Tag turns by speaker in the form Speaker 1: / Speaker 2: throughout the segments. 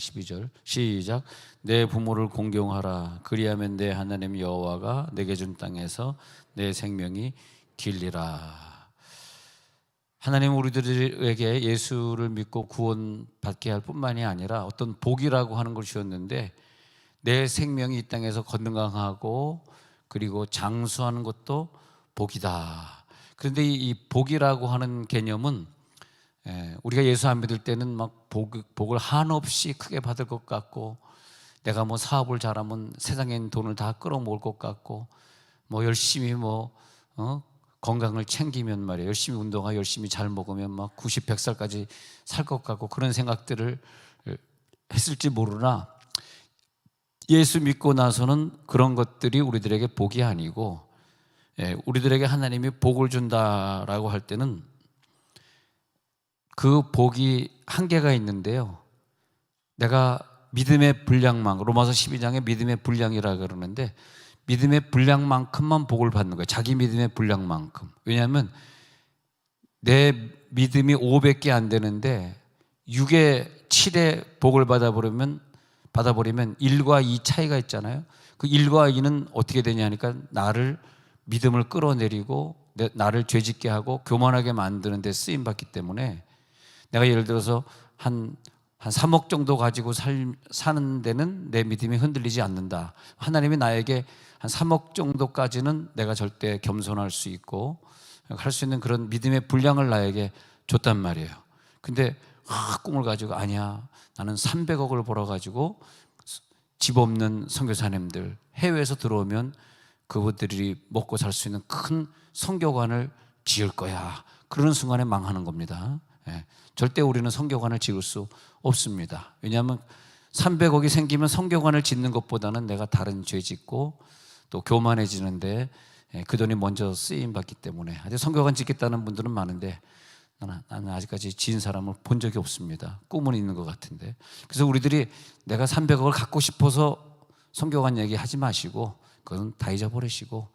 Speaker 1: 12절 시작. 내 부모를 공경하라. 그리하면 내 하나님 여호와가 내게 준 땅에서 내 생명이 길리라. 하나님 우리들에게 예수를 믿고 구원받게 할 뿐만이 아니라 어떤 복이라고 하는 걸 주셨는데, 내 생명이 이 땅에서 건강하고 그리고 장수하는 것도 복이다. 그런데 이 복이라고 하는 개념은 우리가 예수 안 믿을 때는 막 복을 한없이 크게 받을 것 같고, 내가 뭐 사업을 잘하면 세상에 있는 돈을 다 끌어모을 것 같고, 뭐 열심히 건강을 챙기면 말이에요, 열심히 운동하고 열심히 잘 먹으면 막 90, 100살까지 살 것 같고, 그런 생각들을 했을지 모르나, 예수 믿고 나서는 그런 것들이 우리들에게 복이 아니고, 우리들에게 하나님이 복을 준다라고 할 때는 그 복이 한계가 있는데요, 내가 믿음의 분량만, 로마서 12장에 믿음의 분량이라 그러는데, 믿음의 분량만큼만 복을 받는 거예요. 자기 믿음의 분량만큼. 왜냐하면 내 믿음이 500개 안 되는데 6에 7에 복을 받아버리면 1과 2 차이가 있잖아요. 그 1과 2는 어떻게 되냐 하니까 나를 믿음을 끌어내리고 나를 죄짓게 하고 교만하게 만드는 데 쓰임받기 때문에, 내가 예를 들어서 한 3억 정도 가지고 사는 데는 내 믿음이 흔들리지 않는다. 하나님이 나에게 한 3억 정도까지는 내가 절대 겸손할 수 있고 할 수 있는 그런 믿음의 분량을 나에게 줬단 말이에요. 근데 꿈을 가지고, 아니야, 나는 300억을 벌어가지고 집 없는 선교사님들 해외에서 들어오면 그분들이 먹고 살 수 있는 큰 선교관을 지을 거야. 그러는 순간에 망하는 겁니다. 절대 우리는 선교관을 지을 수 없습니다. 왜냐하면 300억이 생기면 선교관을 짓는 것보다는 내가 다른 죄 짓고 또 교만해지는데 그 돈이 먼저 쓰임받기 때문에, 아직 선교관 짓겠다는 분들은 많은데 나는 아직까지 지은 사람을 본 적이 없습니다. 꿈은 있는 것 같은데. 그래서 우리들이 내가 300억을 갖고 싶어서 선교관 얘기하지 마시고 그건 다 잊어버리시고,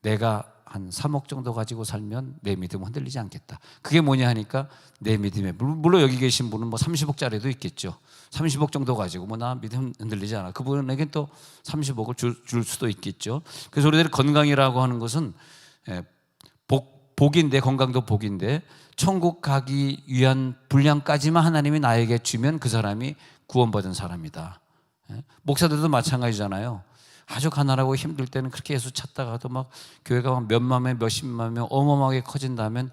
Speaker 1: 내가 한 3억 정도 가지고 살면 내 믿음은 흔들리지 않겠다. 그게 뭐냐 하니까 내 믿음에, 물론 여기 계신 분은 뭐 30억짜리도 있겠죠. 30억 정도 가지고 뭐 나 믿음 흔들리지 않아. 그분에겐 또 30억을 줄 수도 있겠죠. 그래서 우리들이 건강이라고 하는 것은 복인데, 건강도 복인데, 천국 가기 위한 분량까지만 하나님이 나에게 주면 그 사람이 구원받은 사람이다. 목사들도 마찬가지잖아요. 아주 가난하고 힘들 때는 그렇게 예수 찾다가도 막 교회가 막 몇만 명, 몇십만 명 어마어마하게 커진다면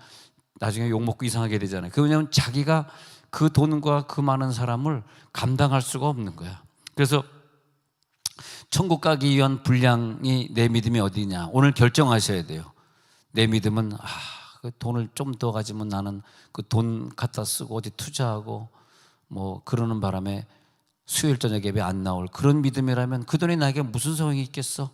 Speaker 1: 나중에 욕먹고 이상하게 되잖아요. 왜냐하면 자기가 그 돈과 그 많은 사람을 감당할 수가 없는 거야. 그래서 천국 가기 위한 분량이 내 믿음이 어디냐, 오늘 결정하셔야 돼요. 내 믿음은 그 돈을 좀 더 가지면 나는 그 돈 갖다 쓰고 어디 투자하고 뭐 그러는 바람에 수요일 저녁 예배 안 나올 그런 믿음이라면 그 돈이 나에게 무슨 소용이 있겠어?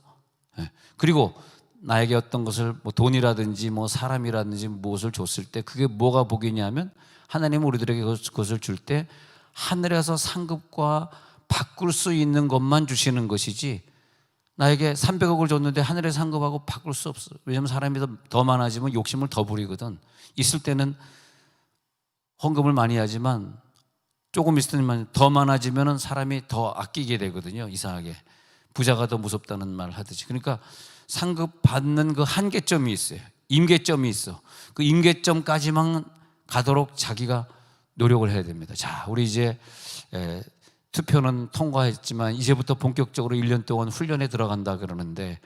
Speaker 1: 그리고 나에게 어떤 것을 뭐 돈이라든지 뭐 사람이라든지 무엇을 줬을 때 그게 뭐가 복이냐면, 하나님은 우리들에게 그것을 줄 때 하늘에서 상급과 바꿀 수 있는 것만 주시는 것이지, 나에게 300억을 줬는데 하늘에 상급하고 바꿀 수 없어. 왜냐하면 사람이 더 많아지면 욕심을 더 부리거든. 있을 때는 헌금을 많이 하지만 조금 있으면 더 많아지면 사람이 더 아끼게 되거든요. 이상하게 부자가 더 무섭다는 말 하듯이. 그러니까 상급 받는 그 한계점이 있어요. 임계점이 있어. 그 임계점까지만 가도록 자기가 노력을 해야 됩니다. 자, 우리 이제 투표는 통과했지만 이제부터 본격적으로 1년 동안 훈련에 들어간다 그러는데,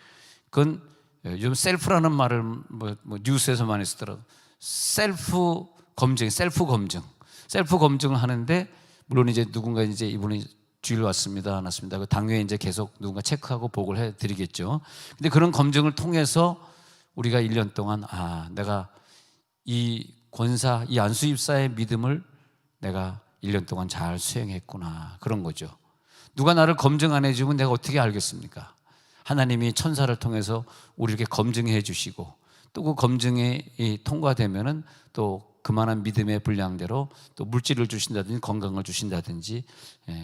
Speaker 1: 그건 요즘 셀프라는 말을 뭐 뉴스에서 많이 쓰더라고요. 셀프 검증을 하는데, 물론 이제 누군가 이제 이분이 주일 왔습니다, 안 왔습니다. 그 당뇨에 이제 계속 누군가 체크하고 보고를 해드리겠죠. 근데 그런 검증을 통해서 우리가 1년 동안 내가 이 권사, 이 안수입사의 믿음을 내가 1년 동안 잘 수행했구나, 그런 거죠. 누가 나를 검증 안 해주면 내가 어떻게 알겠습니까? 하나님이 천사를 통해서 우리에게 검증해 주시고, 또 그 검증이 통과되면은 또 그만한 믿음의 분량대로 또 물질을 주신다든지 건강을 주신다든지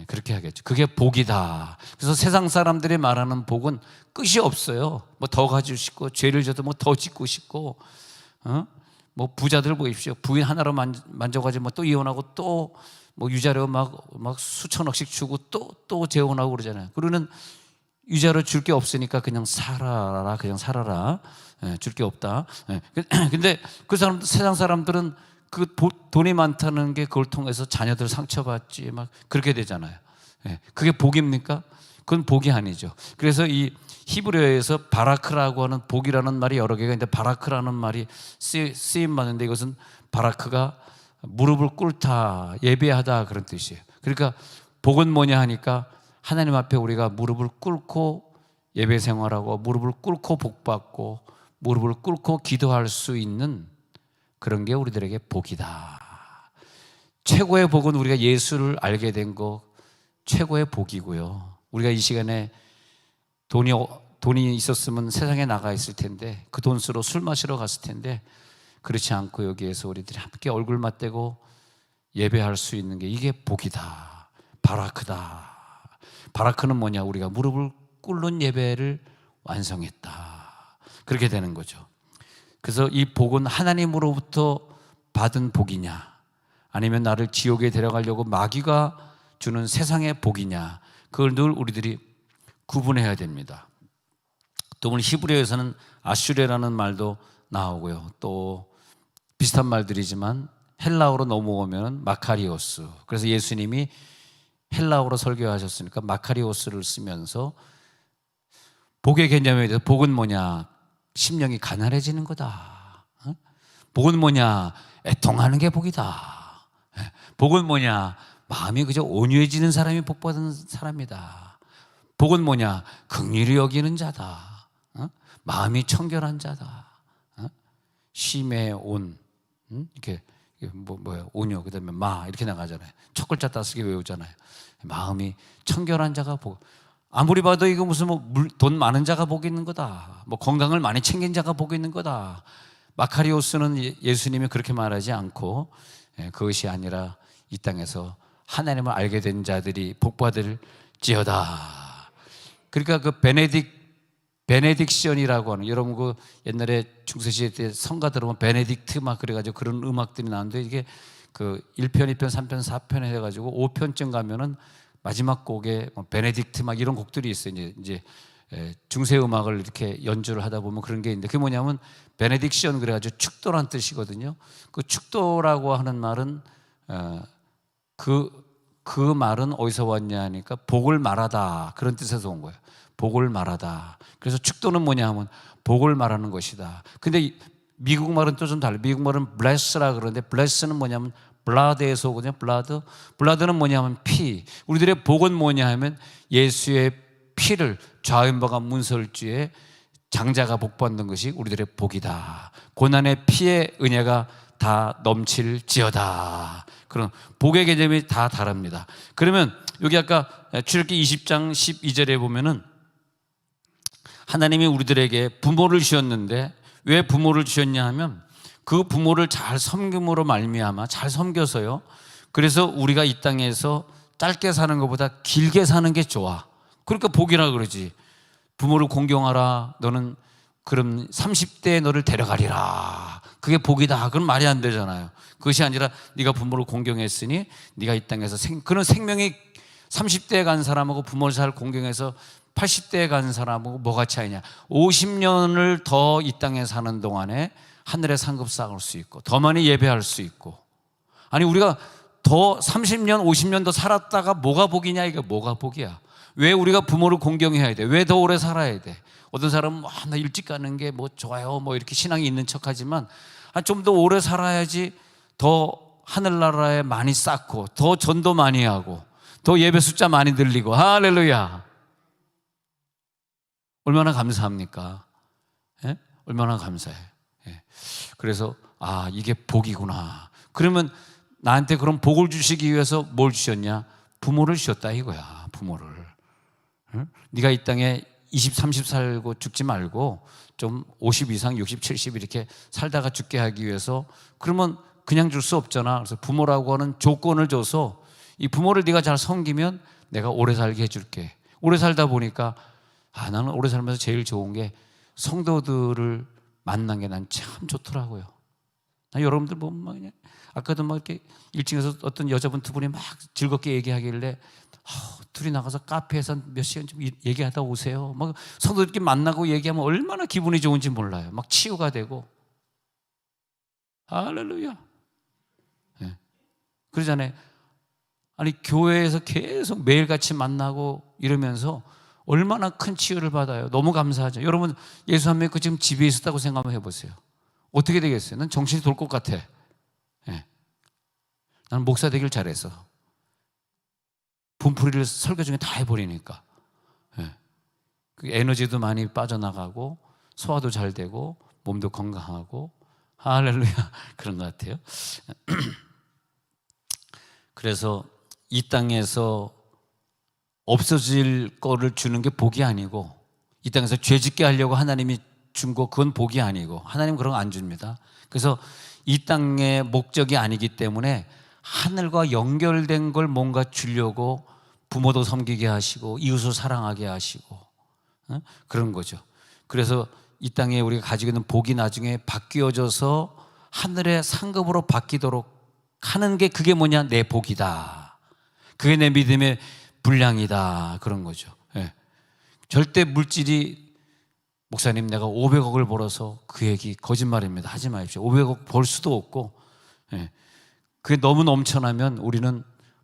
Speaker 1: 그렇게 하겠죠. 그게 복이다. 그래서 세상 사람들이 말하는 복은 끝이 없어요. 뭐 더 가지고 싶고, 죄를 져도 뭐 더 짓고 싶고, 뭐 부자들 보십시오. 부인 하나로 만족하지 뭐 또 이혼하고 또 뭐 유자료 막 수천억씩 주고 또 재혼하고 그러잖아요. 그러는 유자료 줄 게 없으니까 그냥 살아라, 그냥 살아라. 줄 게 없다. 근데 그 사람, 세상 사람들은 그 돈이 많다는 게 그걸 통해서 자녀들 상처받지 막 그렇게 되잖아요. 그게 복입니까? 그건 복이 아니죠. 그래서 이 히브리어에서 바라크라고 하는 복이라는 말이 여러 개가 있는데 바라크라는 말이 쓰임 받는데 이것은 바라크가 무릎을 꿇다, 예배하다 그런 뜻이에요. 그러니까 복은 뭐냐 하니까 하나님 앞에 우리가 무릎을 꿇고 예배 생활하고 무릎을 꿇고 복받고 무릎을 꿇고 기도할 수 있는 그런 게 우리들에게 복이다. 최고의 복은 우리가 예수를 알게 된 거 최고의 복이고요. 우리가 이 시간에 돈이 있었으면 세상에 나가 있을 텐데 그 돈 쓰러 술 마시러 갔을 텐데 그렇지 않고 여기에서 우리들이 함께 얼굴 맞대고 예배할 수 있는 게 이게 복이다. 바라크다. 바라크는 뭐냐? 우리가 무릎을 꿇는 예배를 완성했다. 그렇게 되는 거죠. 그래서 이 복은 하나님으로부터 받은 복이냐 아니면 나를 지옥에 데려가려고 마귀가 주는 세상의 복이냐 그걸 늘 우리들이 구분해야 됩니다. 또 오늘 히브리어에서는 아슈레라는 말도 나오고요. 또 비슷한 말들이지만 헬라어로 넘어오면 마카리오스. 그래서 예수님이 헬라어로 설교하셨으니까 마카리오스를 쓰면서 복의 개념에 대해서 복은 뭐냐? 심령이 가난해지는 거다. 복은 뭐냐? 애통하는 게 복이다. 복은 뭐냐? 마음이 그저 온유해지는 사람이 복받은 사람이다. 복은 뭐냐? 긍휼히 여기는 자다. 마음이 청결한 자다. 쉼의 온, 이렇게 뭐예요? 온유, 그다음에 마 이렇게 나가잖아요. 첫 글자 따쓰기 외우잖아요. 마음이 청결한 자가 복. 아무리 봐도 이거 무슨 돈 많은 자가 복이 있는 거다. 뭐 건강을 많이 챙긴 자가 복이 있는 거다. 마카리오스는 예수님이 그렇게 말하지 않고 그것이 아니라 이 땅에서 하나님을 알게 된 자들이 복받을지어다. 그러니까 그 베네딕션이라고 하는, 여러분 그 옛날에 중세시대 때 성가 들으면 베네딕트 막 그래가지고 그런 음악들이 나오는데 이게 그 1편, 2편, 3편, 4편 해가지고 5편쯤 가면은 마지막 곡에 베네딕트 막 이런 곡들이 있어요. 이제 중세 음악을 이렇게 연주를 하다 보면 그런 게 있는데 그게 뭐냐면 베네딕션 그래가지고 축도란 뜻이거든요. 그 축도라고 하는 말은 그 말은 어디서 왔냐 하니까 복을 말하다 그런 뜻에서 온 거예요. 복을 말하다. 그래서 축도는 뭐냐 하면 복을 말하는 것이다. 근데 미국 말은 또 좀 달라요. 미국 말은 bless라 그러는데 bless는 뭐냐면 blood에서 오거든요. blood는 뭐냐면 피. 우리들의 복은 뭐냐 하면 예수의 피를 좌은바가 문설주에 장자가 복받는 것이 우리들의 복이다. 고난의 피의 은혜가 다 넘칠지어다. 그런 복의 개념이 다 다릅니다. 그러면 여기 아까 출애굽기 20장 12절에 보면은 하나님이 우리들에게 부모를 주셨는데 왜 부모를 주셨냐 하면 그 부모를 잘 섬김으로 말미암아 잘 섬겨서요. 그래서 우리가 이 땅에서 짧게 사는 것보다 길게 사는 게 좋아. 그러니까 복이라 그러지. 부모를 공경하라. 너는 그럼 30대에 너를 데려가리라. 그게 복이다. 그건 말이 안 되잖아요. 그것이 아니라 네가 부모를 공경했으니 네가 이 땅에서 그런 생명이 30대에 간 사람하고 부모를 잘 공경해서 80대에 간 사람하고 뭐가 차이냐. 50년을 더 이 땅에 사는 동안에 하늘의 상급 쌓을 수 있고 더 많이 예배할 수 있고, 아니 우리가 더 30년 50년 더 살았다가 뭐가 복이냐. 이게 뭐가 복이야. 왜 우리가 부모를 공경해야 돼? 왜 더 오래 살아야 돼? 어떤 사람은 나 일찍 가는 게 뭐 좋아요 뭐 이렇게 신앙이 있는 척하지만 좀 더 오래 살아야지 더 하늘나라에 많이 쌓고 더 전도 많이 하고 더 예배 숫자 많이 늘리고. 할렐루야. 얼마나 감사합니까? 예? 얼마나 감사해. 예. 그래서 이게 복이구나. 그러면 나한테 그런 복을 주시기 위해서 뭘 주셨냐? 부모를 주셨다 이거야. 부모를. 응? 네가 이 땅에 20, 30 살고 죽지 말고 좀 50 이상 60, 70 이렇게 살다가 죽게 하기 위해서, 그러면 그냥 줄 수 없잖아. 그래서 부모라고 하는 조건을 줘서 이 부모를 네가 잘 섬기면 내가 오래 살게 해줄게. 오래 살다 보니까 나는 오래 살면서 제일 좋은 게 성도들을 만난 게 난 참 좋더라고요. 여러분들 보면 막 그냥 아까도 막 이렇게 1층에서 어떤 여자분 두 분이 막 즐겁게 얘기하길래 둘이 나가서 카페에서 몇 시간 좀 얘기하다 오세요. 막 성도들끼리 만나고 얘기하면 얼마나 기분이 좋은지 몰라요. 막 치유가 되고. 할렐루야. 네. 그러잖아요. 아니 교회에서 계속 매일같이 만나고 이러면서 얼마나 큰 치유를 받아요. 너무 감사하죠. 여러분 예수 안 믿고 지금 집에 있었다고 생각 한번 해보세요. 어떻게 되겠어요? 난 정신이 돌 것 같아. 네. 나는 목사 되길 잘했어. 분풀이를 설교 중에 다 해버리니까. 네. 에너지도 많이 빠져나가고 소화도 잘 되고 몸도 건강하고 할렐루야 그런 것 같아요. 그래서 이 땅에서 없어질 거를 주는 게 복이 아니고 이 땅에서 죄 짓게 하려고 하나님이 준 거 그건 복이 아니고 하나님은 그런 거 안 줍니다. 그래서 이 땅의 목적이 아니기 때문에 하늘과 연결된 걸 뭔가 주려고 부모도 섬기게 하시고 이웃을 사랑하게 하시고 그런 거죠. 그래서 이 땅에 우리가 가지고 있는 복이 나중에 바뀌어져서 하늘의 상급으로 바뀌도록 하는 게 그게 뭐냐? 내 복이다. 그게 내 믿음의 분량이다. 그런 거죠. 예. 절대 물질이 목사님 내가 500억을 벌어서 그 얘기 거짓말입니다. 하지 마십시오. 500억 벌 수도 없고 예. 그게 너무 넘쳐나면 우리는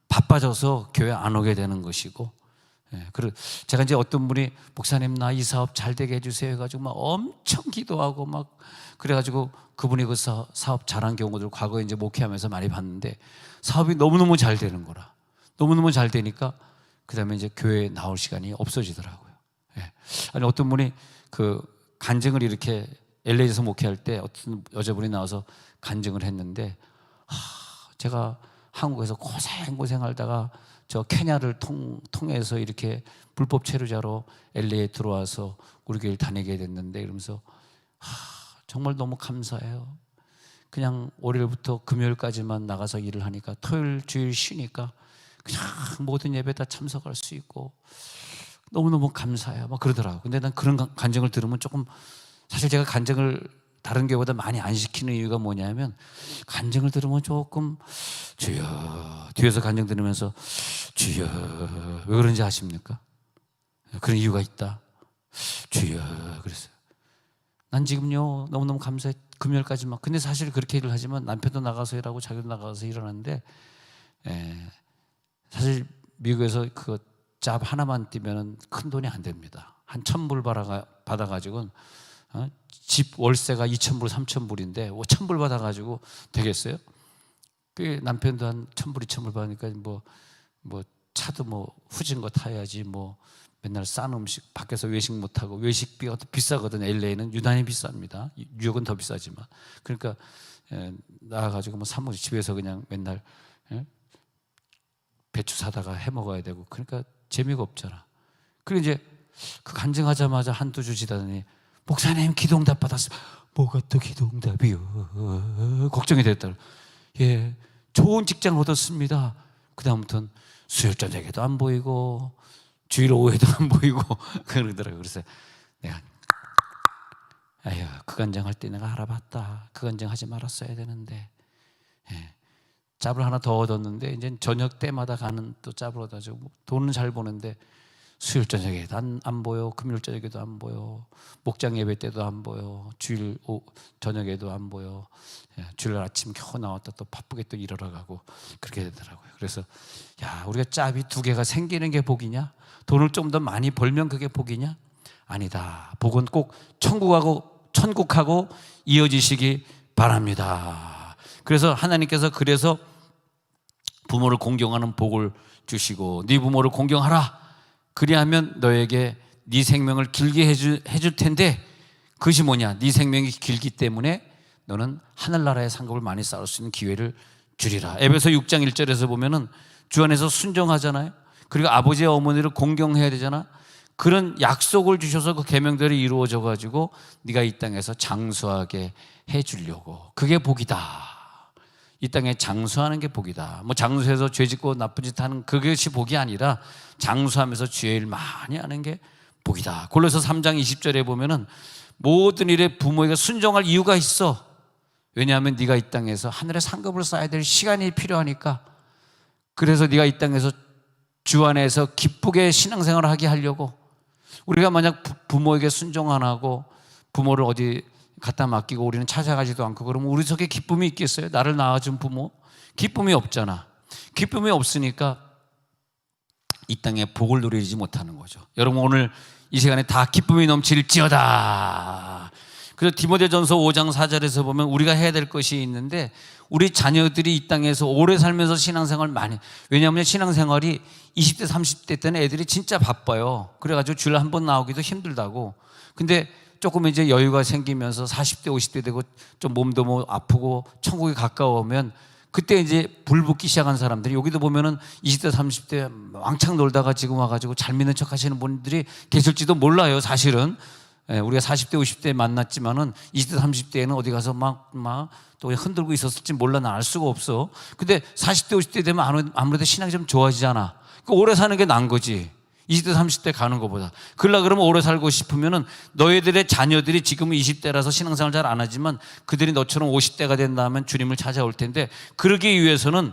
Speaker 1: 바빠져서 교회 안 오게 되는 것이고 예. 그리고 제가 이제 어떤 분이 목사님 나 이 사업 잘 되게 해주세요 해가지고 막 엄청 기도하고 막 그래가지고 그분이 그 사업 잘한 경우들 과거에 이제 목회하면서 많이 봤는데 사업이 너무너무 잘 되는 거라. 너무너무 잘 되니까 그 다음에 이제 교회에 나올 시간이 없어지더라고요. 예. 아니 어떤 분이 그 간증을 이렇게 LA에서 목회할 때 어떤 여자분이 나와서 간증을 했는데 제가 한국에서 고생하다가 저 케냐를 통해서 이렇게 불법 체류자로 LA에 들어와서 우리 교회를 다니게 됐는데 이러면서 정말 너무 감사해요. 그냥 월요일부터 금요일까지만 나가서 일을 하니까 토요일 주일 쉬니까 그냥 모든 예배 다 참석할 수 있고 너무너무 감사해요. 막 그러더라고요. 근데 난 그런 간증을 들으면 조금 사실 제가 간증을 다른 교회보다 많이 안 시키는 이유가 뭐냐면 간증을 들으면 조금 주여 뒤에서 간증 들으면서 주여 왜 그런지 아십니까? 그런 이유가 있다. 주여 그랬어요. 난 지금요 너무너무 감사해 금요일까지만. 근데 사실 그렇게 일을 하지만 남편도 나가서 일하고 자기도 나가서 일하는데 사실 미국에서 그 잡 하나만 뛰면 큰 돈이 안 됩니다. 한 1,000불 받아가지고 집 월세가 2,000불 3,000불인데 1,000불 받아가지고 되겠어요? 그 남편도 한 1,000불 2,000불 받으니까 뭐 차도 뭐 후진 거 타야지 뭐 맨날 싼 음식 밖에서 외식 못 하고 외식비가 비싸거든. LA는 유난히 비쌉니다. 뉴욕은 더 비싸지만 그러니까 나가가지고 뭐 사무실 집에서 그냥 맨날 배추 사다가 해 먹어야 되고 그러니까 재미가 없잖아. 그리고 이제 그 간증하자마자 한두 주 지나더니 목사님 기도응답 받았어요. 뭐가 또 기도응답이요? 걱정이 됐다. 예, 좋은 직장 얻었습니다. 그 다음부터는 수요일 저녁에도 안 보이고 주일 오후에도 안 보이고 그러더라고요. 그래서 내가 아유 그 간증할 때 내가 알아봤다. 그 간증하지 말았어야 되는데 예. 짭을 하나 더 얻었는데 이제 저녁 때마다 가는 또 짭을 얻어가지고 돈은 잘 버는데 수요일 저녁에도 안 보여. 금요일 저녁에도 안 보여. 목장 예배 때도 안 보여. 주일 저녁에도 안 보여. 주일 아침 겨우 나왔다 또 바쁘게 또 일하러 가고 그렇게 되더라고요. 그래서 야 우리가 짭이 2개가 생기는 게 복이냐? 돈을 좀 더 많이 벌면 그게 복이냐? 아니다. 복은 꼭 천국하고 이어지시기 바랍니다. 그래서 하나님께서 그래서 부모를 공경하는 복을 주시고 네 부모를 공경하라. 그리하면 너에게 네 생명을 길게 해줄 텐데 그것이 뭐냐? 네 생명이 길기 때문에 너는 하늘나라의 상급을 많이 쌓을 수 있는 기회를 주리라. 에베소 6장 1절에서 보면은 주 안에서 순종하잖아요. 그리고 아버지와 어머니를 공경해야 되잖아. 그런 약속을 주셔서 그 계명들이 이루어져 가지고 네가 이 땅에서 장수하게 해주려고. 그게 복이다. 이 땅에 장수하는 게 복이다. 뭐 장수해서 죄 짓고 나쁜 짓 하는 그것이 복이 아니라 장수하면서 죄를 많이 하는 게 복이다. 골로새 3장 20절에 보면은 모든 일에 부모에게 순종할 이유가 있어. 왜냐하면 네가 이 땅에서 하늘의 상급을 쌓아야 될 시간이 필요하니까. 그래서 네가 이 땅에서 주 안에서 기쁘게 신앙생활을 하게 하려고. 우리가 만약 부모에게 순종 안 하고 부모를 어디 갖다 맡기고 우리는 찾아가지도 않고 그러면 우리 속에 기쁨이 있겠어요? 나를 낳아준 부모? 기쁨이 없잖아. 기쁨이 없으니까 이 땅에 복을 누리지 못하는 거죠. 여러분, 오늘 이 시간에 다 기쁨이 넘칠지어다. 그래서 디모데전서 5장 4절에서 보면 우리가 해야 될 것이 있는데, 우리 자녀들이 이 땅에서 오래 살면서 신앙생활 많이, 왜냐하면 신앙생활이 20대 30대 때는 애들이 진짜 바빠요. 그래가지고 주일 한 번 나오기도 힘들다고. 근데 조금 이제 여유가 생기면서 40대 50대 되고 좀 몸도 뭐 아프고 천국이 가까워오면 그때 이제 불 붙기 시작한 사람들이, 여기도 보면은 20대 30대 왕창 놀다가 지금 와가지고 잘 믿는 척 하시는 분들이 계실지도 몰라요. 사실은 우리가 40대 50대 만났지만은 20대 30대에는 어디 가서 막 또 흔들고 있었을지 몰라. 난 알 수가 없어. 근데 40대 50대 되면 아무래도 신앙이 좀 좋아지잖아. 오래 사는 게 나은 거지, 20대 30대 가는 것보다. 그러려 그러면 오래 살고 싶으면은 너희들의 자녀들이 지금은 20대라서 신앙생활 잘 안 하지만 그들이 너처럼 50대가 된다면 주님을 찾아올 텐데, 그러기 위해서는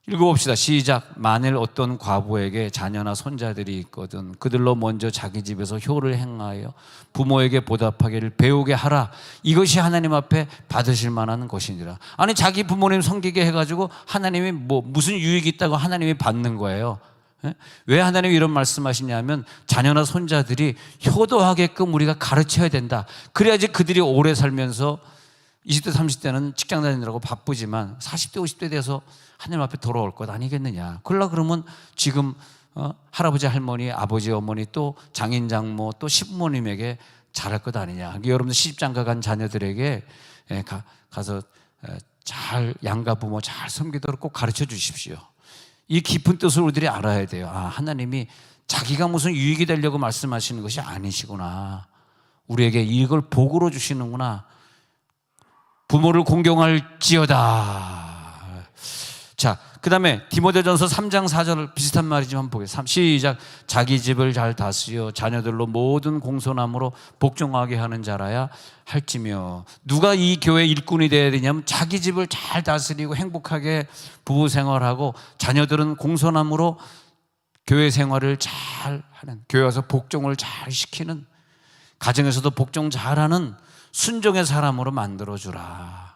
Speaker 1: 읽어봅시다. 시작. 만일 어떤 과부에게 자녀나 손자들이 있거든 그들로 먼저 자기 집에서 효를 행하여 부모에게 보답하기를 배우게 하라. 이것이 하나님 앞에 받으실 만한 것이니라. 아니, 자기 부모님 섬기게 해가지고 하나님이 무슨 유익이 있다고 하나님이 받는 거예요. 왜 하나님이 이런 말씀하시냐면, 자녀나 손자들이 효도하게끔 우리가 가르쳐야 된다. 그래야지 그들이 오래 살면서 20대 30대는 직장 다니느라고 바쁘지만 40대 50대 돼서 하나님 앞에 돌아올 것 아니겠느냐. 그러려 그러면 지금 할아버지 할머니 아버지 어머니 또 장인 장모 또 시부모님에게 잘할 것 아니냐. 여러분들 시집장가 간 자녀들에게 가서 잘 양가 부모 잘 섬기도록 꼭 가르쳐 주십시오. 이 깊은 뜻을 우리들이 알아야 돼요. 아, 하나님이 자기가 무슨 유익이 되려고 말씀하시는 것이 아니시구나. 우리에게 이걸 복으로 주시는구나. 부모를 공경할지어다. 자, 그 다음에 디모데전서 3장 4절 비슷한 말이지만 보겠습니다. 시작. 자기 집을 잘 다스려 자녀들로 모든 공손함으로 복종하게 하는 자라야 할지며. 누가 이 교회 일꾼이 되어야 되냐면, 자기 집을 잘 다스리고 행복하게 부부 생활하고 자녀들은 공손함으로 교회 생활을 잘 하는, 교회 와서 복종을 잘 시키는, 가정에서도 복종 잘하는 순종의 사람으로 만들어주라.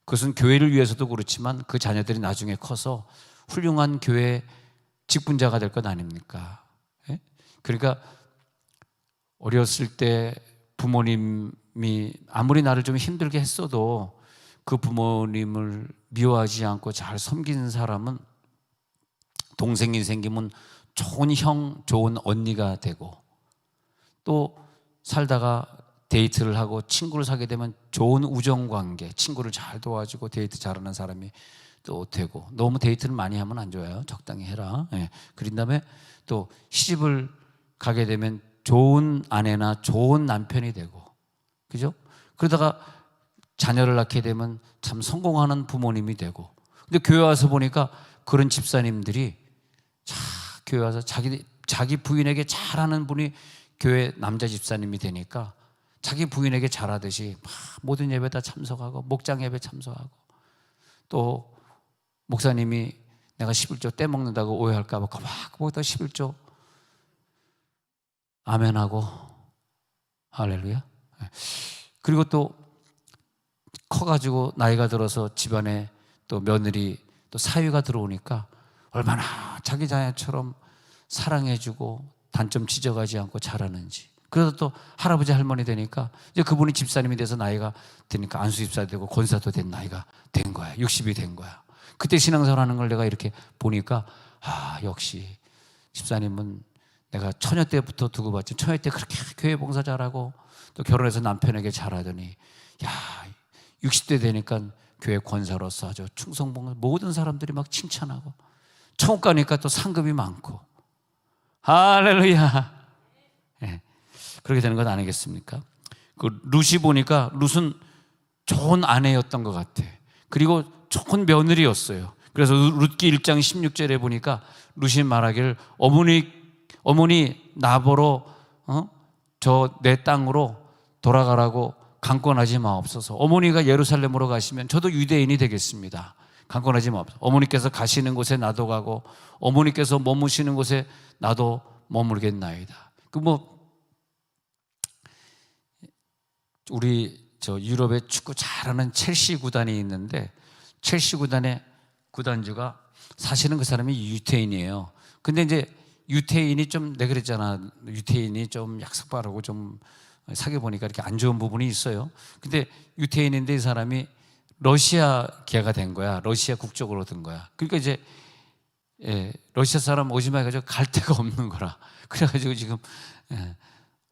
Speaker 1: 그것은 교회를 위해서도 그렇지만 그 자녀들이 나중에 커서 훌륭한 교회 직분자가 될 것 아닙니까? 그러니까 어렸을 때 부모님이 아무리 나를 좀 힘들게 했어도 그 부모님을 미워하지 않고 잘 섬기는 사람은 동생이 생기면 좋은 형, 좋은 언니가 되고, 또 살다가 데이트를 하고 친구를 사게 되면 좋은 우정관계, 친구를 잘 도와주고 데이트 잘하는 사람이 또 되고. 너무 데이트를 많이 하면 안 좋아요. 적당히 해라. 그런 다음에 또 시집을 가게 되면 좋은 아내나 좋은 남편이 되고, 그죠? 그러다가 자녀를 낳게 되면 참 성공하는 부모님이 되고. 근데 교회 와서 보니까 그런 집사님들이 교회 와서 자기 부인에게 잘하는 분이 교회 남자 집사님이 되니까 자기 부인에게 잘하듯이 막 모든 예배 다 참석하고 목장 예배 참석하고, 또 목사님이 내가 11조 떼먹는다고 오해할까 봐 거기다 11조 아멘하고 할렐루야. 그리고 또 커가지고 나이가 들어서 집안에 또 며느리 또 사위가 들어오니까 얼마나 자기 자녀처럼 사랑해주고 단점 지적하지 않고 잘하는지. 그래서 또 할아버지 할머니 되니까 이제 그분이 집사님이 돼서 나이가 되니까 안수 집사 되고 권사도 된 나이가 된 거야. 60이 된 거야. 그때 신앙생활 하는 걸 내가 이렇게 보니까, 아, 역시 집사님은 내가 처녀 때부터 두고 봤지, 처녀 때 그렇게 교회 봉사 잘하고 또 결혼해서 남편에게 잘하더니, 야, 60대 되니까 교회 권사로서 아주 충성봉사, 모든 사람들이 막 칭찬하고, 천국 가니까 또 상급이 많고. 할렐루야. 그렇게 되는 것 아니겠습니까? 그 룻이 보니까 룻은 좋은 아내였던 것 같아. 그리고 좋은 며느리였어요. 그래서 룻기 1장 16절에 보니까 룻이 말하기를, 어머니 나보러 저 내 땅으로 돌아가라고 강권하지 마옵소서. 어머니가 예루살렘으로 가시면 저도 유대인이 되겠습니다. 강권하지 마옵소서. 어머니께서 가시는 곳에 나도 가고 어머니께서 머무시는 곳에 나도 머물겠나이다. 우리 유럽에 축구 잘하는 첼시 구단이 있는데, 첼시 구단의 구단주가 사실은 그 사람이 유태인이에요. 근데 이제 유태인이 좀, 내가 그랬잖아, 유태인이 좀 약삭빠르고 좀 사귀어 보니까 이렇게 안 좋은 부분이 있어요. 근데 유태인인데 이 사람이 러시아계가 된 거야. 러시아 국적으로 든 거야. 그러니까 이제 러시아 사람 오지 마 해가지고 갈 데가 없는 거라. 그래가지고 지금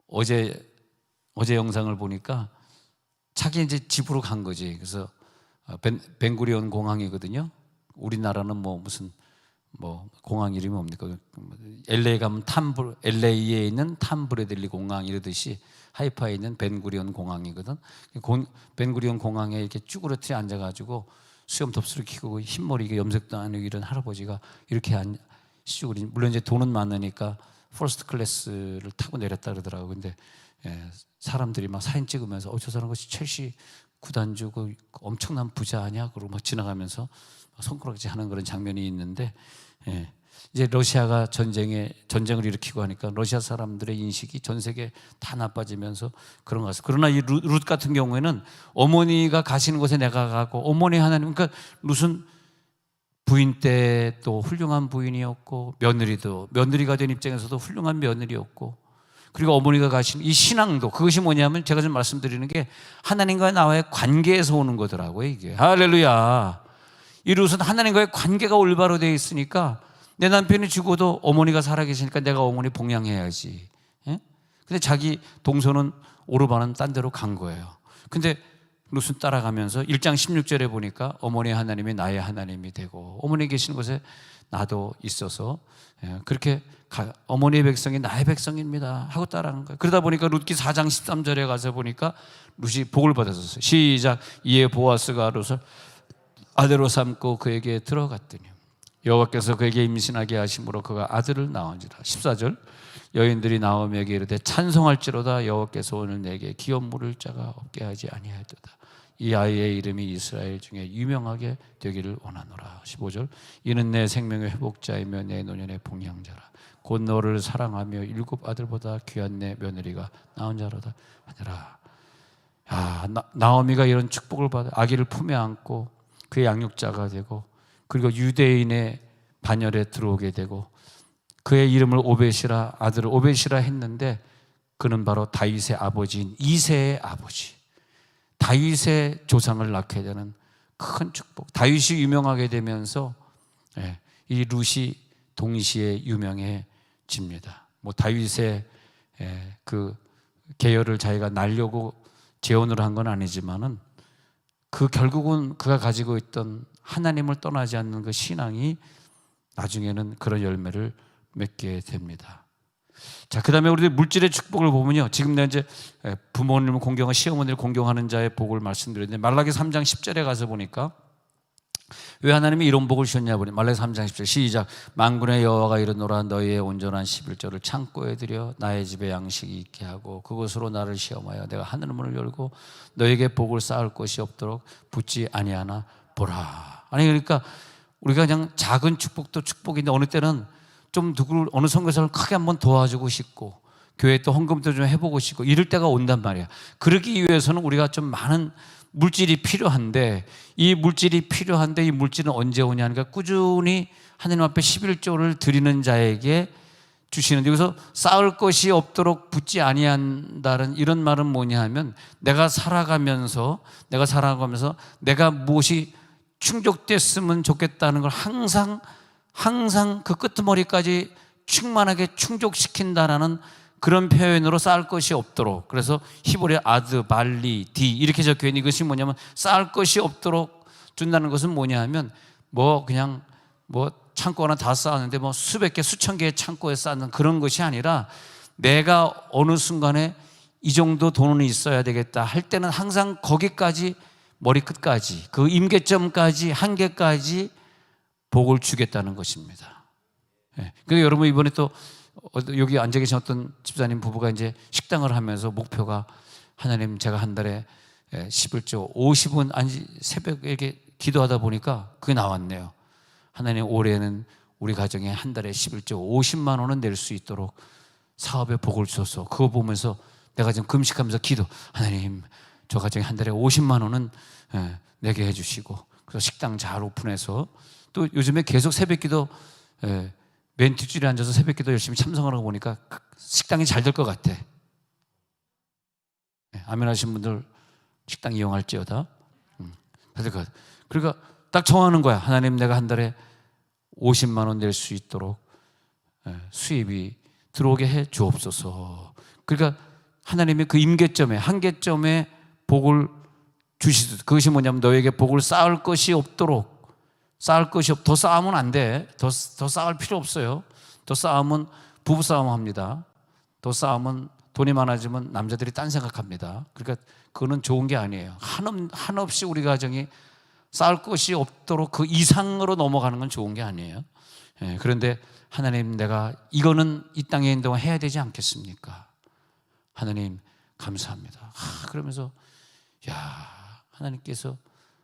Speaker 1: 어제 영상을 보니까 자기 이제 집으로 간 거지. 그래서 벤구리온 공항이거든요. 우리나라는 무슨 공항 이름이 뭡니까? LA 가면 LA에 있는 탐브래들리 공항 이러듯이 하이파에 있는 벤구리온 공항이거든. 벤구리온 공항에 이렇게 쭈그러뜨려 앉아가지고 수염 덥수를 키고 흰머리가 염색도 안 하고 이런 할아버지가 이렇게 쭈그리, 물론 이제 돈은 많으니까 퍼스트 클래스를 타고 내렸다 그러더라고. 근데 사람들이 막 사진 찍으면서 저 사람 것이 첼시 구단주 그 엄청난 부자 아니야? 그러고 막 지나가면서 손가락질 하는 그런 장면이 있는데, 이제 러시아가 전쟁을 일으키고 하니까 러시아 사람들의 인식이 전 세계 다 나빠지면서 그런 것 같아요. 그러나 이 룻 같은 경우에는 어머니가 가시는 곳에 내가 가고, 어머니 하나님, 그러니까 룻은 부인 때 또 훌륭한 부인이었고, 며느리가 된 입장에서도 훌륭한 며느리였고, 그리고 어머니가 가신 이 신앙도, 그것이 뭐냐면 제가 좀 말씀드리는 게 하나님과 나와의 관계에서 오는 거더라고요. 이게 할렐루야. 이 룻은 하나님과의 관계가 올바로 되어 있으니까, 내 남편이 죽어도 어머니가 살아계시니까 내가 어머니 봉양해야지. 근데 자기 동서는 오르반은 딴 데로 간 거예요. 근데 룻은 따라가면서 1장 16절에 보니까 어머니 하나님이 나의 하나님이 되고 어머니 계시는 곳에 나도 있어서, 그렇게 어머니의 백성이 나의 백성입니다 하고 따라간 거예요. 그러다 보니까 룻기 4장 13절에 가서 보니까 룻이 복을 받았었어요. 시작. 이에 보아스가 룻을 아들로 삼고 그에게 들어갔더니 여호와께서 그에게 임신하게 하심으로 그가 아들을 낳은지라. 14절. 여인들이 나오미에게 이르되 찬송할지로다 여호와께서 오늘 내게 기업 물을 자가 없게 하지 아니하였도다. 이 아이의 이름이 이스라엘 중에 유명하게 되기를 원하노라. 15절. 이는 내 생명의 회복자이며 내 노년의 봉양자라. 곧 너를 사랑하며 7 아들보다 귀한 내 며느리가 낳은 자로다 하니라. 나오미가 이런 축복을 받아 아기를 품에 안고 그의 양육자가 되고, 그리고 유대인의 반열에 들어오게 되고, 그의 이름을 오벳이라, 아들을 오벳이라 했는데 그는 바로 다윗의 아버지인 이새의 아버지, 다윗의 조상을 낳게 되는 큰 축복. 다윗이 유명하게 되면서 이 룻이 동시에 유명해집니다. 다윗의 그 계열을 자기가 날려고 재혼을 한 건 아니지만은, 결국은 그가 가지고 있던 하나님을 떠나지 않는 그 신앙이 나중에는 그런 열매를 맺게 됩니다. 자, 그 다음에 우리 물질의 축복을 보면요, 지금 내가 이제 부모님을 공경하고 시어머니를 공경하는 자의 복을 말씀드렸는데, 말라기 3장 10절에 가서 보니까 왜 하나님이 이런 복을 주셨냐 보니, 말라기 3장 10절 시작. 만군의 여호와가 이르노라 너희의 온전한 11조를 창고에 들여 나의 집에 양식이 있게 하고 그것으로 나를 시험하여 내가 하늘 문을 열고 너에게 복을 쌓을 것이 없도록 붙지 아니하나 보라. 아니, 그러니까 우리가 그냥 작은 축복도 축복인데 어느 때는 좀 어느 선교사를 크게 한번 도와주고 싶고 교회 또 헌금도 좀 해보고 싶고 이럴 때가 온단 말이야. 그러기 위해서는 우리가 좀 많은 물질이 필요한데, 이 물질은 언제 오냐니까 꾸준히 하나님 앞에 11조를 드리는 자에게 주시는데, 여기서 쌓을 것이 없도록 붙지 아니한다는 이런 말은 뭐냐 하면, 내가 살아가면서 내가 무엇이 충족됐으면 좋겠다는 걸 항상 그 끄트머리까지 충만하게 충족시킨다라는 그런 표현으로 쌓을 것이 없도록. 그래서 히브리 아드, 발리, 디 이렇게 적혀 있는 이것이 뭐냐면, 쌓을 것이 없도록 준다는 것은 뭐냐 하면, 그냥 창고 하나 다 쌓았는데 수백 개, 수천 개의 창고에 쌓는 그런 것이 아니라, 내가 어느 순간에 이 정도 돈은 있어야 되겠다 할 때는 항상 거기까지, 머리끝까지, 그 임계점까지, 한계까지 복을 주겠다는 것입니다. 그러니까 여러분, 이번에 또 여기 앉아 계신 어떤 집사님 부부가 이제 식당을 하면서 목표가, 하나님 제가 한 달에 11조 50은 아니 새벽에 이렇게 기도하다 보니까 그게 나왔네요. 하나님 올해는 우리 가정에 한 달에 11조 50만 원은 낼 수 있도록 사업에 복을 주소서. 그거 보면서 내가 지금 금식하면서 기도, 하나님 저 가정에 한 달에 50만 원은 내게 해주시고, 그래서 식당 잘 오픈해서 또 요즘에 계속 새벽기도 맨 뒷줄에 앉아서 새벽기도 열심히 참석하는 거 보니까 식당이 잘 될 것 같아. 아멘 하신 분들 식당 이용할지어다. 잘 될 것 같아. 그러니까 딱 정하는 거야. 하나님 내가 한 달에 50만 원 낼 수 있도록 수입이 들어오게 해 주옵소서. 그러니까 하나님의 그 임계점에 한계점에 복을 주시듯, 그것이 뭐냐면 너에게 복을 쌓을 것이 없도록, 더 쌓으면 안 돼. 더 쌓을 필요 없어요. 더 쌓으면 부부싸움 합니다. 더 쌓으면 돈이 많아지면 남자들이 딴 생각합니다. 그러니까 그거는 좋은 게 아니에요. 한없이 우리 가정이 쌓을 것이 없도록 그 이상으로 넘어가는 건 좋은 게 아니에요. 그런데 하나님 내가 이거는 이 땅에 있는 동안 해야 되지 않겠습니까? 하나님 감사합니다. 그러면서 하나님께서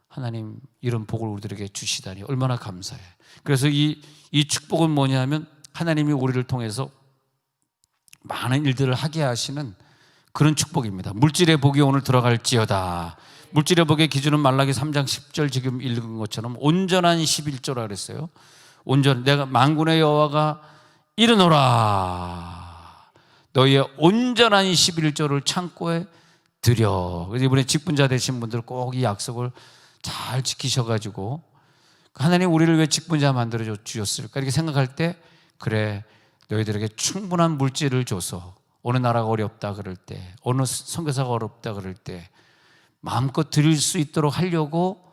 Speaker 1: 하나님 이런 복을 우리들에게 주시다니 얼마나 감사해. 그래서 이 축복은 뭐냐면 하나님이 우리를 통해서 많은 일들을 하게 하시는 그런 축복입니다. 물질의 복이 오늘 들어갈지어다. 물질의 복의 기준은 말라기 3장 10절 지금 읽은 것처럼 온전한 11조라 그랬어요. 내가 만군의 여호와가 이르노라. 너희의 온전한 11조를 창고에 드려. 그래서 이번에 직분자 되신 분들 꼭 이 약속을 잘 지키셔가지고, 하나님 우리를 왜 직분자 만들어 주셨을까 이렇게 생각할 때, 그래 너희들에게 충분한 물질을 줘서 어느 나라가 어렵다 그럴 때, 어느 선교사가 어렵다 그럴 때 마음껏 드릴 수 있도록 하려고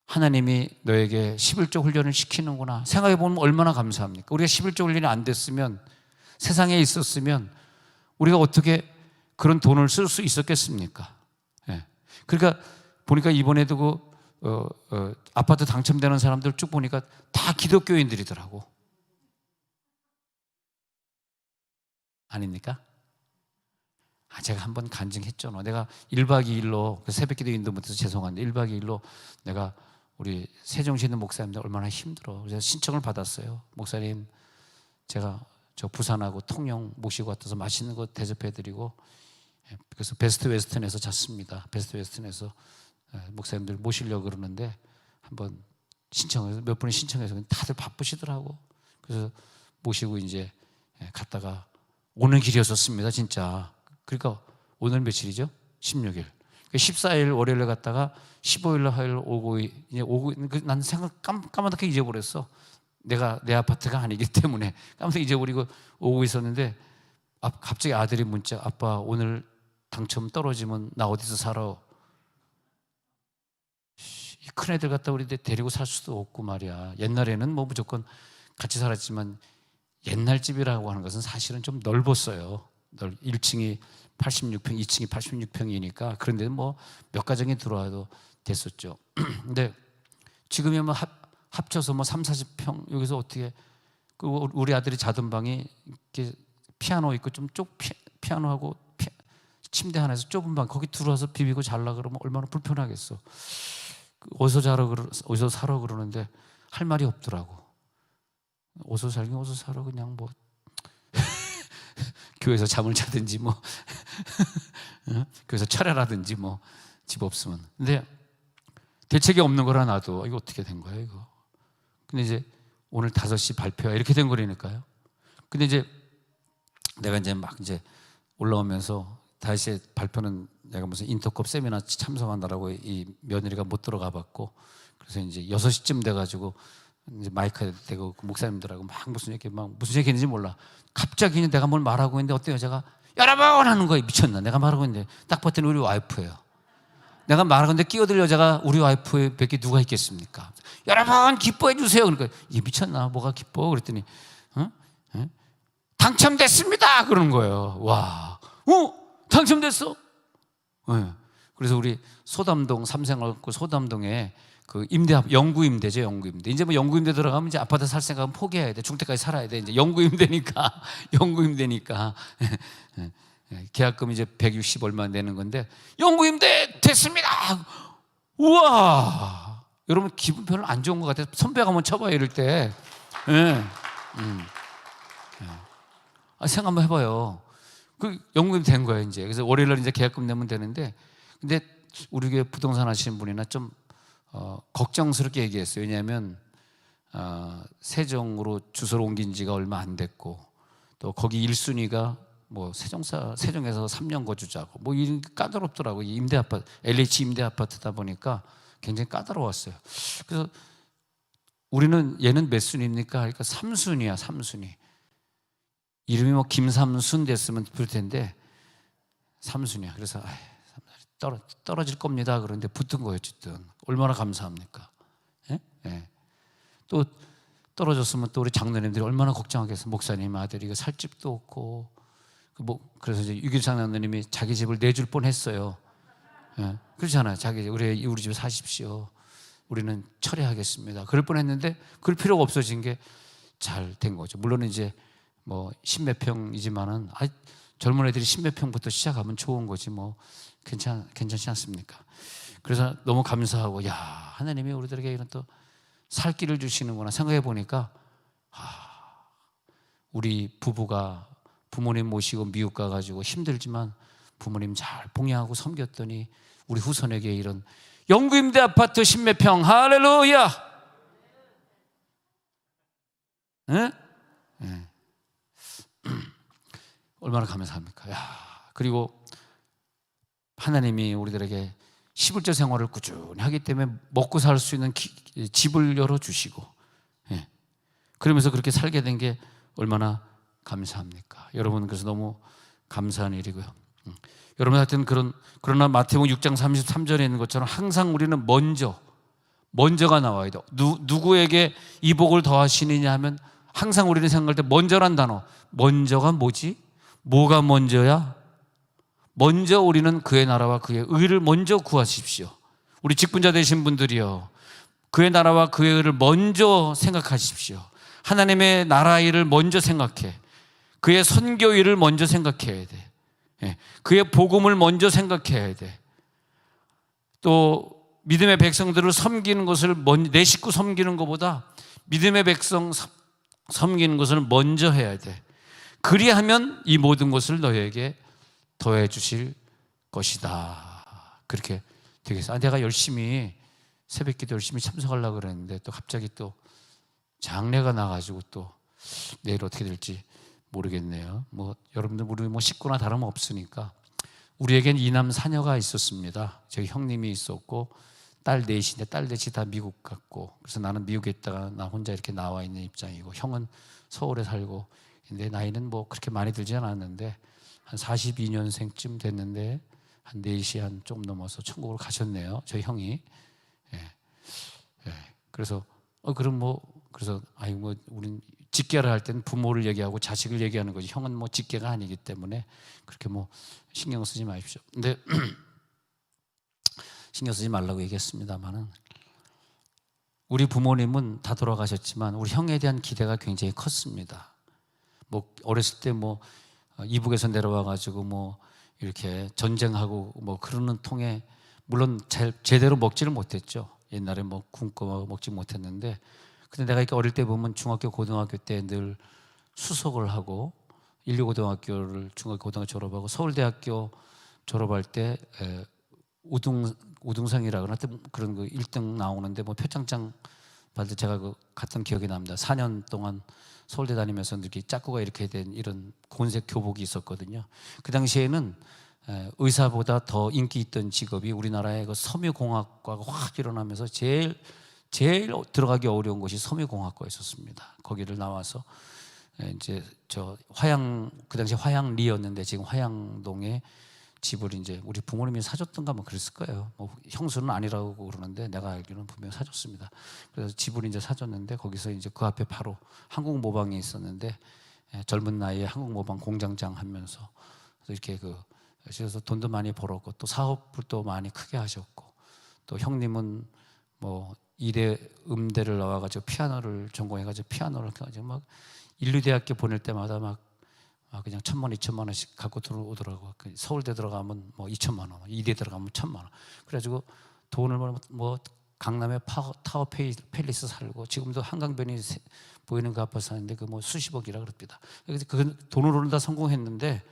Speaker 1: 하나님이 너에게 11조 훈련을 시키는구나. 생각해 보면 얼마나 감사합니까? 우리가 11조 훈련이 안 됐으면, 세상에 있었으면 우리가 어떻게 그런 돈을 쓸 수 있었겠습니까? 그러니까 보니까 이번에도 아파트 당첨되는 사람들 쭉 보니까 다 기독교인들이더라고. 아닙니까? 제가 한번 간증했죠. 내가 1박 2일로 새벽기도 인도 못해서 죄송한데 1박 2일로 내가 우리 세종시에 있는 목사님들 얼마나 힘들어. 그래서 신청을 받았어요. 목사님 제가 저 부산하고 통영 모시고 왔어서 맛있는 거 대접해드리고, 그래서 베스트 웨스턴에서 잤습니다. 베스트 웨스턴에서 목사님들 모시려고 그러는데 한번 신청해서 몇 분이 신청해서 다들 바쁘시더라고. 그래서 모시고 이제 갔다가 오는 길이었었습니다, 진짜. 그러니까 오늘 며칠이죠? 16일. 14일 월요일에 갔다가 15일 화요일 오고, 난 생각 까맣게 잊어버렸어. 내 아파트가 아니기 때문에 까맣게 잊어버리고 오고 있었는데, 갑자기 아들이 문자, 아빠 오늘 당첨 떨어지면 나 어디서 살아? 이 큰애들 갖다 우리 데리고 살 수도 없고 말이야. 옛날에는 뭐 무조건 같이 살았지만 옛날 집이라고 하는 것은 사실은 좀 넓었어요. 1층이 86평, 2층이 86평이니까 그런데 뭐 몇 가정이 들어와도 됐었죠. 근데 지금이 뭐 합쳐서 뭐 3, 40평 여기서 어떻게, 우리 아들이 자던 방이 이렇게 피아노 있고 좀 피아노하고 침대 하나에서 좁은 방, 거기 들어와서 비비고 잘라 그러면 얼마나 불편하겠어. 어디서 사러 그러는데 할 말이 없더라고. 어디서 사러 그냥 뭐 교회에서 잠을 자든지 뭐 교회에서 철야라든지 뭐 집 없으면. 근데 대책이 없는 거라 나도 이거 어떻게 된 거야 이거. 근데 이제 오늘 5시 발표야 이렇게 된 거라니까요. 근데 이제 내가 막 올라오면서 다시 발표는 내가 무슨 인터컵 세미나 참석한다라고 이 며느리가 못 들어가 봤고, 그래서 이제 6시쯤 돼가지고 이제 마이크에 대고 그 목사님들하고 무슨 얘기했는지 몰라. 갑자기 내가 뭘 말하고 있는데 어떤 여자가 여러분 하는 거야. 미쳤나? 내가 말하고 있는데 딱 봤더니 우리 와이프예요. 내가 말하고 있는데 끼어들 여자가 우리 와이프에 밖에 누가 있겠습니까? 여러분 기뻐해 주세요. 그러니까 이게 미쳤나? 뭐가 기뻐? 그랬더니 당첨됐습니다. 그러는 거예요. 와, 당첨됐어? 네. 그래서 우리 소담동 삼생활구 소담동에 그 영구임대죠, 영구임대. 이제 뭐 영구임대 들어가면 이제 아파트 살 생각은 포기해야 돼. 중대까지 살아야 돼. 이제 영구임대니까. 계약금 이제 160 얼마 내는 건데 연구임대 됐습니다. 우와, 여러분 기분 별로 안 좋은 것 같아요. 선배가 한번 쳐봐요 이럴 때. 예. 생각 한번 해봐요. 그 연구임 된 거예요 이제. 그래서 월요일날 이제 계약금 내면 되는데, 근데 우리 교회 부동산 하시는 분이나 좀 걱정스럽게 얘기했어요. 왜냐하면 세종으로 주소를 옮긴 지가 얼마 안 됐고, 또 거기 1순위가 뭐 세종에서 3년 거주자고 뭐 이런 게 까다롭더라고요. 임대 아파트, LH 임대 아파트다 보니까 굉장히 까다로웠어요. 그래서 우리는 얘는 몇 순위입니까? 그러니까 3순위야, 3순위. 이름이 뭐 김삼순 됐으면 그럴 텐데 3순위야. 그래서 떨어질 겁니다. 그런데 붙은 거예요. 어쨌든 얼마나 감사합니까? 예? 예. 또 떨어졌으면 또 우리 장로님들이 얼마나 걱정하겠어. 목사님 아들이 살 집도 없고, 그래서 이제 유길상 장로님이 자기 집을 내줄 뻔했어요. 예. 그렇잖아요. 자기 집, 우리 집에 사십시오. 우리는 철회하겠습니다. 그럴 뻔했는데 그럴 필요가 없어진 게 잘 된 거죠. 물론 이제 뭐 십몇 평이지만은 젊은 애들이 십몇 평부터 시작하면 좋은 거지 뭐 괜찮지 않습니까? 그래서 너무 감사하고, 야, 하나님이 우리들에게 이런 또 살 길을 주시는구나 생각해 보니까, 우리 부부가 부모님 모시고 미국 가가지고 힘들지만 부모님 잘 봉양하고 섬겼더니 우리 후손에게 이런 영구임대 아파트 십몇 평, 할렐루야! 네? 네. 얼마나 감사합니까? 야, 그리고 하나님이 우리들에게 11조 생활을 꾸준히 하기 때문에 먹고 살 수 있는 집을 열어주시고, 예. 그러면서 그렇게 살게 된 게 얼마나 감사합니까? 여러분, 그래서 너무 감사한 일이고요. 여러분, 하여튼 그러나 마태복음 6장 33절에 있는 것처럼 항상 우리는 먼저가 나와야 돼요. 누구에게 이 복을 더하시느냐 하면 항상 우리는 생각할 때 먼저란 단어, 먼저가 뭐지? 뭐가 먼저야? 먼저 우리는 그의 나라와 그의 의를 먼저 구하십시오. 우리 직분자 되신 분들이요, 그의 나라와 그의 의를 먼저 생각하십시오. 하나님의 나라 일을 먼저 생각해. 그의 선교 일을 먼저 생각해야 돼. 그의 복음을 먼저 생각해야 돼. 또 믿음의 백성들을 섬기는 것을 내 식구 섬기는 것보다 믿음의 백성 섬기는 것을 먼저 해야 돼. 그리하면 이 모든 것을 너에게 더해 주실 것이다. 그렇게 되겠어. 내가 열심히 새벽기도 열심히 참석하려고 그랬는데 또 갑자기 또 장례가 나가지고 또 내일 어떻게 될지 모르겠네요. 뭐 여러분들 우리 뭐 식구나 다름없으니까. 우리에겐 이남 사녀가 있었습니다. 저희 형님이 있었고 딸 넷인데 딸 넷이 다 미국 갔고, 그래서 나는 미국에 있다가 나 혼자 이렇게 나와 있는 입장이고, 형은 서울에 살고. 근데 나이는 뭐 그렇게 많이 들지 않았는데 한 42년생쯤 됐는데 한 4시 한 좀 넘어서 천국으로 가셨네요. 저희 형이. 그래서 그럼 뭐 그래서 우린 직계를 할 때는 부모를 얘기하고 자식을 얘기하는 거지. 형은 뭐 직계가 아니기 때문에 그렇게 뭐 신경 쓰지 마십시오. 근데 신경 쓰지 말라고 얘기했습니다만은, 우리 부모님은 다 돌아가셨지만 우리 형에 대한 기대가 굉장히 컸습니다. 뭐 어렸을 때 뭐 이북에서 내려와 가지고 뭐 이렇게 전쟁하고 뭐 그러는 통에 물론 제대로 먹지를 못했죠. 옛날에 뭐 굶고 먹지 못했는데, 근데 내가 이렇게 어릴 때 보면 중학교 고등학교 때 늘 수석을 하고 인류고등학교를 중학교 고등학교 졸업하고 서울대학교 졸업할 때 우등상이라고 하나 그런 거 1등 나오는데 뭐 표창장 받을 때 제가 갔던 기억이 납니다. 4년 동안 서울대 다니면서 이렇게 짝구가 이렇게 된 이런 곤색 교복이 있었거든요. 그 당시에는 의사보다 더 인기 있던 직업이 우리나라의 그 섬유공학과가 확 일어나면서 제일 들어가기 어려운 곳이 섬유공학과였었습니다. 거기를 나와서 이제 그 당시 화양리였는데 지금 화양동에 집을 이제 우리 부모님이 사줬던가 뭐 그랬을 거예요. 뭐 형수는 아니라고 그러는데 내가 알기로는 분명 사줬습니다. 그래서 집을 이제 사줬는데 거기서 이제 그 앞에 바로 한국모방이 있었는데, 젊은 나이에 한국모방 공장장 하면서 이렇게 그래서 돈도 많이 벌었고 또 사업을 또 많이 크게 하셨고, 또 형님은 뭐 이대 음대를 나와가지고 피아노를 전공해가지고 피아노를 가지고 막 인류대학교 보낼 때마다 막 그냥 1,000만 원, 2천만 원씩 갖고 들어오더라고. 서울대 들어가면 뭐 2천만 원, 이대 들어가면 1,000만 원. 그래가지고 돈을 뭐 강남에 타워 팰리스 살고, 지금도 한강변이 보이는 그 아파트 사는데 그 뭐 수십억이라 그럽니다. 그래서 그 돈으로는 다 성공했는데,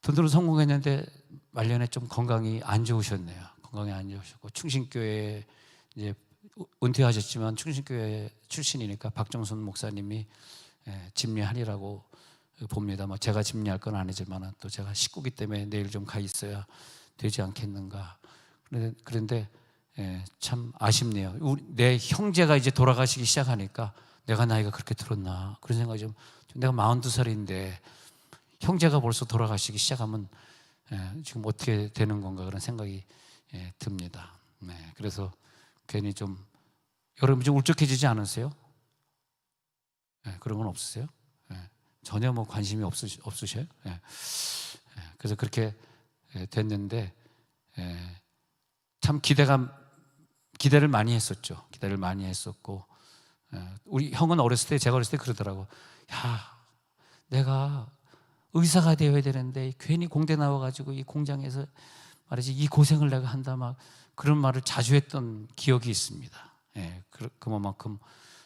Speaker 1: 돈으로 성공했는데 말년에 좀 건강이 안 좋으셨네요. 건강이 안 좋으셨고, 충신교회 이제 은퇴하셨지만 충신교회 출신이니까 박정순 목사님이 집례하리라고 봅니다. 뭐 제가 집례할 건 아니지만 또 제가 식구기 때문에 내일 좀 가 있어야 되지 않겠는가. 그런데 참 아쉽네요. 내 형제가 이제 돌아가시기 시작하니까 내가 나이가 그렇게 들었나 그런 생각이 좀 내가 42살인데 형제가 벌써 돌아가시기 시작하면 지금 어떻게 되는 건가 그런 생각이 듭니다. 그래서 괜히 좀 여러분 좀 울적해지지 않으세요? 그런 건 없으세요? 전혀 뭐 관심이 없으셔요? 그래서 그렇게 됐는데 참 기대를 많이 했었죠. 기대를 많이 했었고, 우리 형은 어렸을 때, 제가 어렸을 때 그러더라고. 야, 내가 의사가 되어야 되는데 괜히 공대 나와가지고 이 공장에서 말이지 이 고생을 내가 한다, 막 그런 말을 자주 했던 기억이 있습니다. 그만큼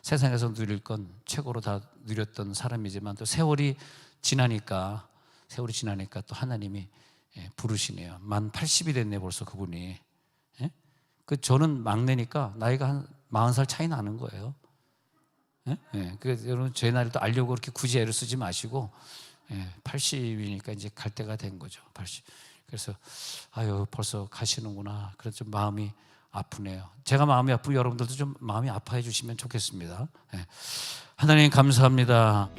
Speaker 1: 세상에서 누릴 건 최고로 다 누렸던 사람이지만 또 세월이 지나니까 또 하나님이 부르시네요. 만 80이 됐네 벌써 그분이. 저는 막내니까 나이가 한 40살 차이 나는 거예요. 그래서 여러분 제 나이를 또 알려고 그렇게 굳이 애를 쓰지 마시고 80이니까 이제 갈 때가 된 거죠. 80. 그래서 아유 벌써 가시는구나. 그래서 좀 마음이 아프네요. 제가 마음이 아프고 여러분들도 좀 마음이 아파해 주시면 좋겠습니다. 하나님 감사합니다.